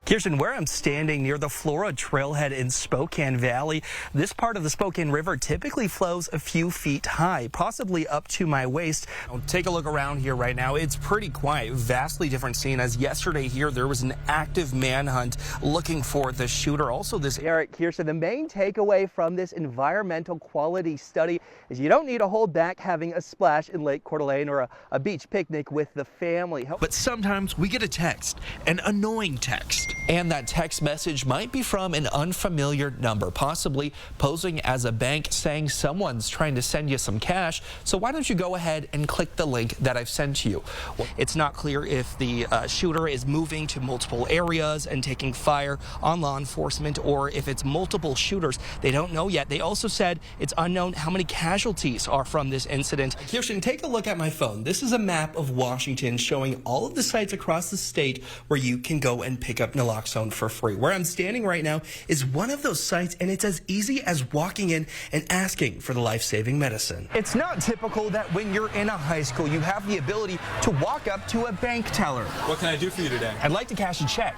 Kirsten, where I'm standing near the Flora Trailhead in Spokane Valley, this part of the Spokane River typically flows a few feet high, possibly up to my waist. Take a look around here right now. It's pretty quiet, vastly different scene as yesterday here there was an active manhunt looking for the shooter. Also this Eric Kirsten, the main takeaway from this environmental quality study is you don't need to hold back having a splash in Lake Coeur d'Alene or a beach picnic with the family. But sometimes we get a text, an annoying text. And that text message might be from an unfamiliar number, possibly posing as a bank saying someone's trying to send you some cash. So why don't you go ahead and click the link that I've sent to you? Well, it's not clear if the shooter is moving to multiple areas and taking fire on law enforcement or if it's multiple shooters. They don't know yet. They also said it's unknown how many casualties are from this incident. Kirsten, take a look at my phone. This is a map of Washington showing all of the sites across the state where you can go and pick up naloxone for free. Where I'm standing right now is one of those sites, and it's as easy as walking in and asking for the life-saving medicine. It's not typical that when you're in a high school, you have the ability to walk up to a bank teller. What can I do for you today? I'd like to cash a check.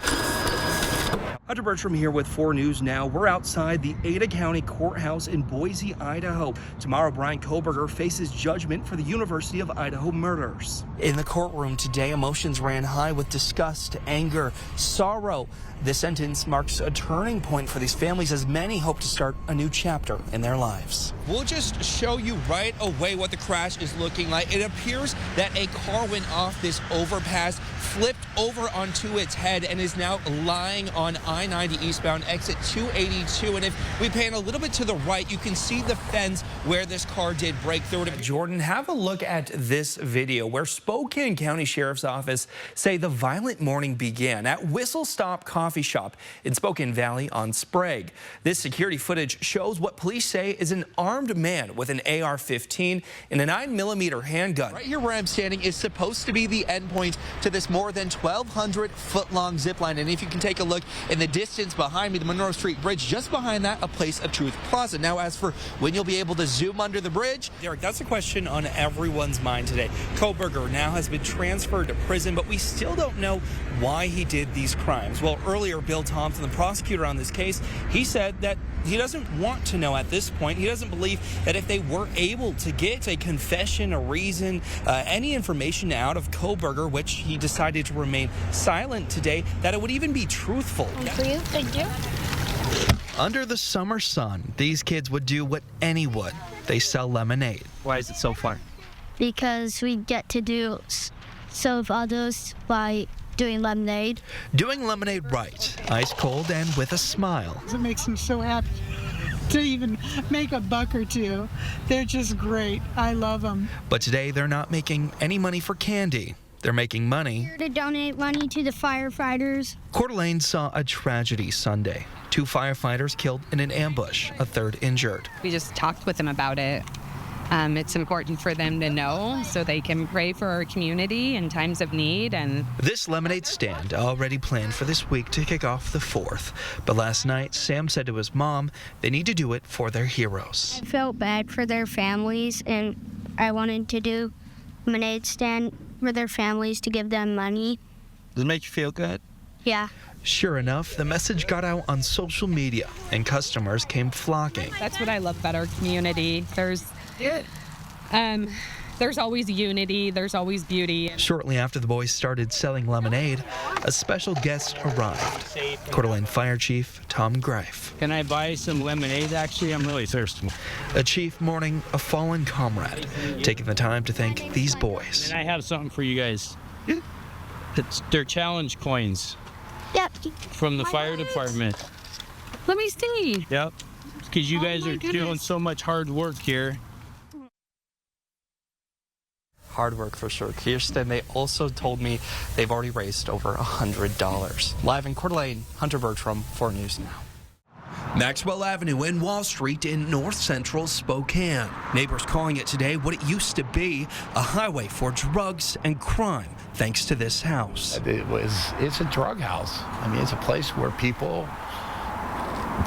Hunter Bertram here with 4 News Now. We're outside the Ada County Courthouse in Boise, Idaho. Tomorrow, Brian Koberger faces judgment for the University of Idaho murders. In the courtroom today, emotions ran high with disgust, anger, sorrow. This sentence marks a turning point for these families as many hope to start a new chapter in their lives. We'll just show you right away what the crash is looking like. It appears that a car went off this overpass, flipped over onto its head, and is now lying on I-90 eastbound exit 282. And if we pan a little bit to the right, you can see the fence where this car did break through. Jordan, have a look at this video where Spokane County Sheriff's Office say the violent morning began at Whistle Stop Coffee Shop in Spokane Valley on Sprague. This security footage shows what police say is an armed man with an AR-15 and a 9mm handgun. Right here where I'm standing is supposed to be the endpoint to this more than 1,200-foot-long zip line. And if you can take a look in the distance behind me, the Monroe Street Bridge, just behind that, a Place of Truth Plaza. Now, as for when you'll be able to zoom under the bridge, Derek, that's a question on everyone's mind today. Koberger now has been transferred to prison, but we still don't know why he did these crimes. Well, earlier, Bill Thompson, the prosecutor on this case, he said that he doesn't want to know at this point. He doesn't believe that if they were able to get a confession, a reason, any information out of Koberger, which he decided to remain silent today, that it would even be truthful. Thank you. under the summer sun, these kids would do what any would. They sell lemonade. Why is it so fun? Because we get to do serve others by doing lemonade. Doing lemonade right, ice cold and with a smile. It makes me so happy to even make a buck or two. They're just great. I love them. But today they're not making any money for candy. They're making money To donate money to the firefighters. Coeur d'Alene saw a tragedy Sunday. 2 firefighters killed in an ambush, a 3rd injured. We just talked with them about it. It's important for them to know so they can pray for our community in times of need. And This lemonade stand already planned for this week to kick off the 4th. But last night, Sam said to his mom they need to do it for their heroes. I felt bad for their families, and I wanted to do a lemonade stand for their families to give them money. Does it make you feel good? Yeah. Sure enough, the message got out on social media, and customers came flocking. that's what I love about our community. There's always unity, there's always beauty. Shortly after the boys started selling lemonade, a special guest arrived. Coeur d'Alene Fire Chief Tom Greif. Can I buy some lemonade? Actually, I'm really thirsty. A chief mourning a fallen comrade, taking the time to thank these boys. And I have something for you guys. It's their challenge coins Yep. from the fire department. Let me see. Yep. Because you guys my are doing goodness. so much hard work here. Hard work for sure. Kirsten, they also told me they've already raised over $100. Live in Coeur d'Alene, Hunter Bertram, 4 News Now. Maxwell Avenue and Wall Street in north central Spokane. Neighbors calling it today what it used to be, a highway for drugs and crime, thanks to this house. It's a drug house. I mean, it's a place where people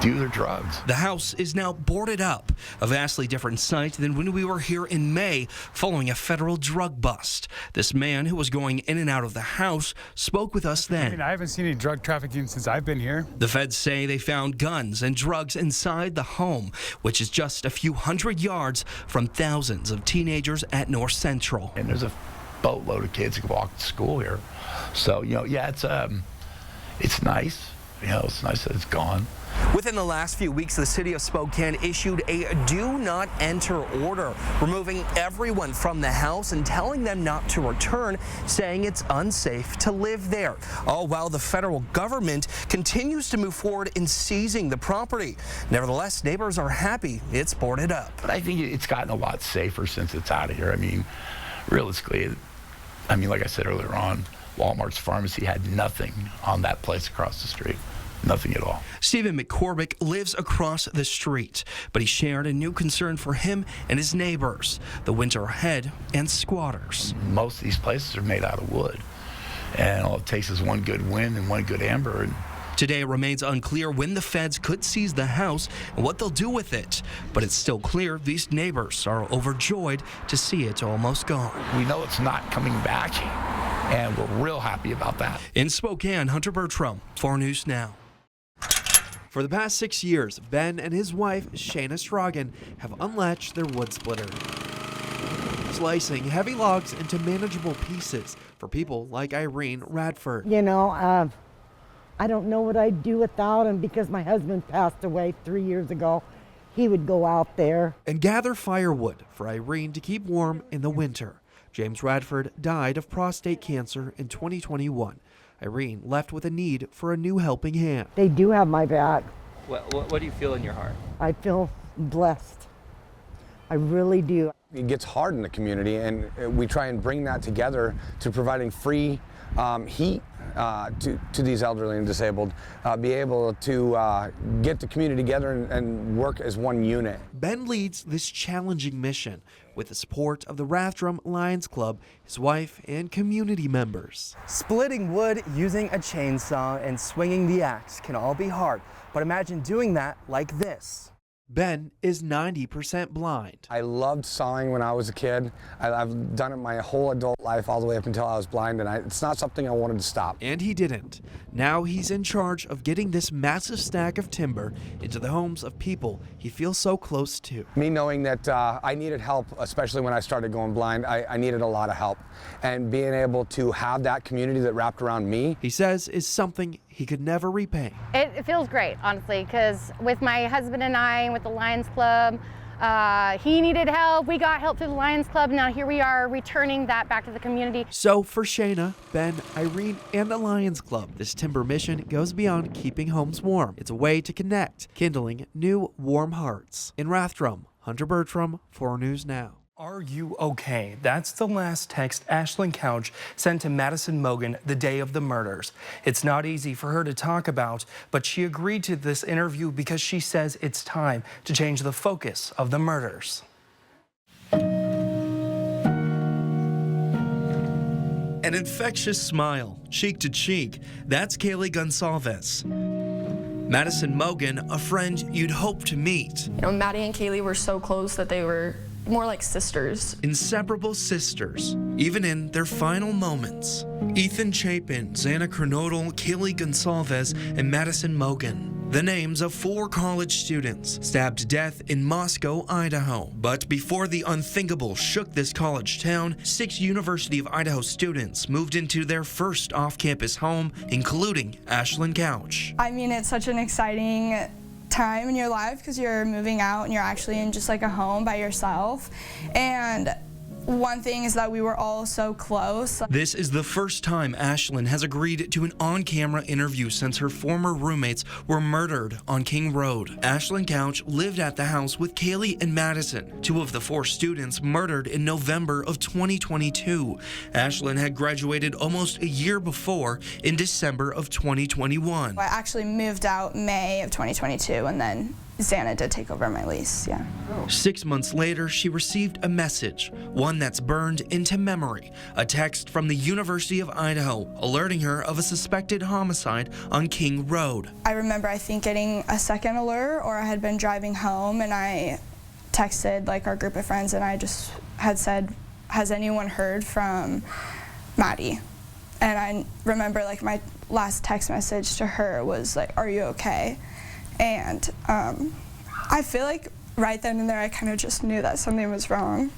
do their drugs. The house is now boarded up, a vastly different sight than when we were here in May following a federal drug bust. This man who was going in and out of the house spoke with us then. I haven't seen any drug trafficking since I've been here. The feds say they found guns and drugs inside the home, which is just a few hundred yards from thousands of teenagers at North Central. And there's a boatload of kids who walk to school here. So, yeah, it's nice. It's nice that it's gone. Within the last few weeks, the city of Spokane issued a do not enter order, removing everyone from the house and telling them not to return, saying it's unsafe to live there. All while the federal government continues to move forward in seizing the property. Nevertheless, neighbors are happy it's boarded up. But I think it's gotten a lot safer since it's out of here. I mean, realistically, like I said earlier on, Walmart's pharmacy had nothing on that place across the street. Nothing at all. Stephen McCormick lives across the street, but he shared a new concern for him and his neighbors, the winter ahead and squatters. Most of these places are made out of wood, and all it takes is one good wind and one good amber. And today it remains unclear when the feds could seize the house and what they'll do with it, but it's still clear these neighbors are overjoyed to see it almost gone. We know it's not coming back, and we're real happy about that. In Spokane, Hunter Bertram, 4 News Now. For the past 6 years, Ben and his wife, Shayna Strogan, have unlatched their wood splitter, slicing heavy logs into manageable pieces for people like Irene Radford. I don't know what I'd do without him because my husband passed away 3 years ago. He would go out there and gather firewood for Irene to keep warm in the winter. James Radford died of prostate cancer in 2021. Irene left with a need for a new helping hand. They do have my back. What do you feel in your heart? I feel blessed. I really do. It gets hard in the community, and we try and bring that together to providing free heat to these elderly and disabled, be able to get the community together and work as one unit. Ben leads this challenging mission with the support of the Bertram Lions Club, his wife, and community members. Splitting wood using a chainsaw and swinging the axe can all be hard, but imagine doing that like this. Ben is 90% blind. I loved sawing when I was a kid. I've done it my whole adult life, all the way up until I was blind, and it's not something I wanted to stop. And he didn't. Now he's in charge of getting this massive stack of timber into the homes of people he feels so close to. Me knowing that I needed help, especially when I started going blind, I needed a lot of help. And being able to have that community that wrapped around me, he says, is something he could never repay. It feels great, honestly, because with my husband and I, and with the Lions Club, he needed help. We got help through the Lions Club. Now here we are returning that back to the community. So for Shayna, Ben, Irene, and the Lions Club, this timber mission goes beyond keeping homes warm. It's a way to connect, kindling new warm hearts. In Bertram, Hunter Bertram, 4 News Now. Are you okay? That's the last text Ashlyn Couch sent to Madison Mogan the day of the murders. It's not easy for her to talk about, but she agreed to this interview because she says it's time to change the focus of the murders. An infectious smile, cheek to cheek. That's Kaylee Gonsalves. Madison Mogan, a friend you'd hope to meet. Maddie and Kaylee were so close that they were more like sisters. Inseparable sisters, even in their final moments. Ethan Chapin, Xana Kernodal, Kaylee Gonsalves, and Madison Mogan. The names of 4 college students stabbed to death in Moscow, Idaho. But before the unthinkable shook this college town, 6 University of Idaho students moved into their first off-campus home, including Ashlyn Couch. I mean, it's such an exciting time in your life because you're moving out and you're actually in just like a home by yourself. And one thing is that we were all so close. This is the first time Ashlyn has agreed to an on-camera interview since her former roommates were murdered on King Road. Ashlyn Couch lived at the house with Kaylee and Madison, 2 of the 4 students murdered in November of 2022. Ashlyn had graduated almost a year before in December of 2021. I actually moved out May of 2022 and then Xana did take over my lease, yeah. 6 months later, she received a message, one that's burned into memory, a text from the University of Idaho alerting her of a suspected homicide on King Road. I remember, I think, getting a second alert, or I had been driving home and I texted like our group of friends and I just had said, has anyone heard from Maddie? And I remember like my last text message to her was like, are you okay? And I feel like right then and there I kind of just knew that something was wrong.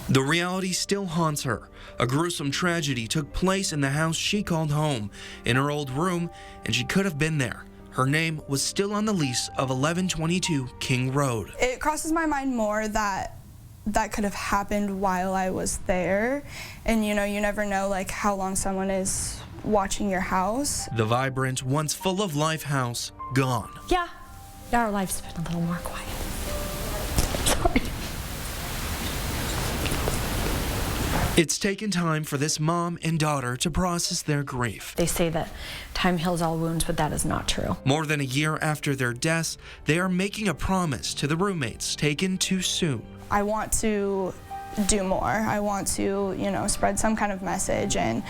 The reality still haunts her. A gruesome tragedy took place in the house she called home, in her old room, and she could have been there. Her name was still on the lease of 1122 King Road. It crosses my mind more that that could have happened while I was there. And you know, you never know like how long someone is watching your house. The vibrant, once full of life house, gone. Yeah, our life's been a little more quiet. Sorry. It's taken time for this mom and daughter to process their grief. They say that time heals all wounds, but that is not true. More than a year after their deaths, they are making a promise to the roommates taken too soon. I want to do more. I want to, you know, spread some kind of message and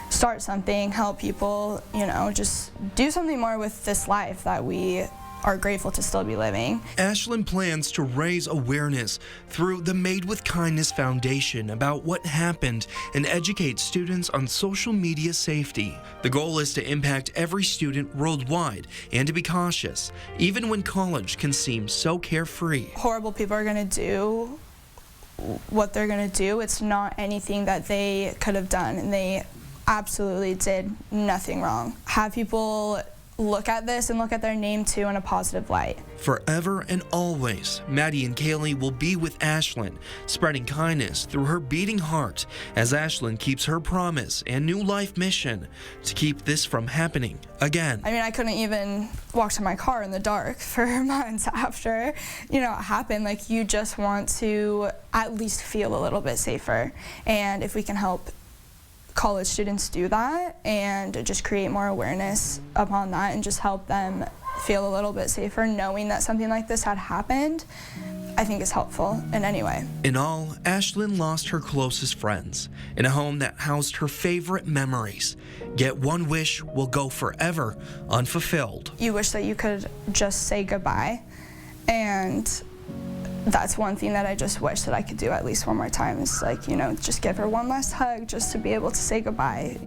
start something, help people, you know, just do something more with this life that we are grateful to still be living. Ashlyn plans to raise awareness through the Made with Kindness Foundation about what happened and educate students on social media safety. The goal is to impact every student worldwide and to be cautious, even when college can seem so carefree. Horrible people are going to do what they're going to do. It's not anything that they could have done, and they absolutely did nothing wrong. Have people look at this and look at their name too in a positive light. Forever and always, Maddie and Kaylee will be with Ashlyn, spreading kindness through her beating heart as Ashlyn keeps her promise and new life mission to keep this from happening again. I mean, I couldn't even walk to my car in the dark for months after, you know, it happened. Like, you just want to at least feel a little bit safer. And if we can help college students do that and just create more awareness upon that and just help them feel a little bit safer knowing that something like this had happened, I think is helpful in any way. In all, Ashlyn lost her closest friends in a home that housed her favorite memories. Yet one wish will go forever unfulfilled. You wish that you could just say goodbye, and that's one thing that I just wish that I could do at least one more time, is like, you know, just give her one last hug just to be able to say goodbye.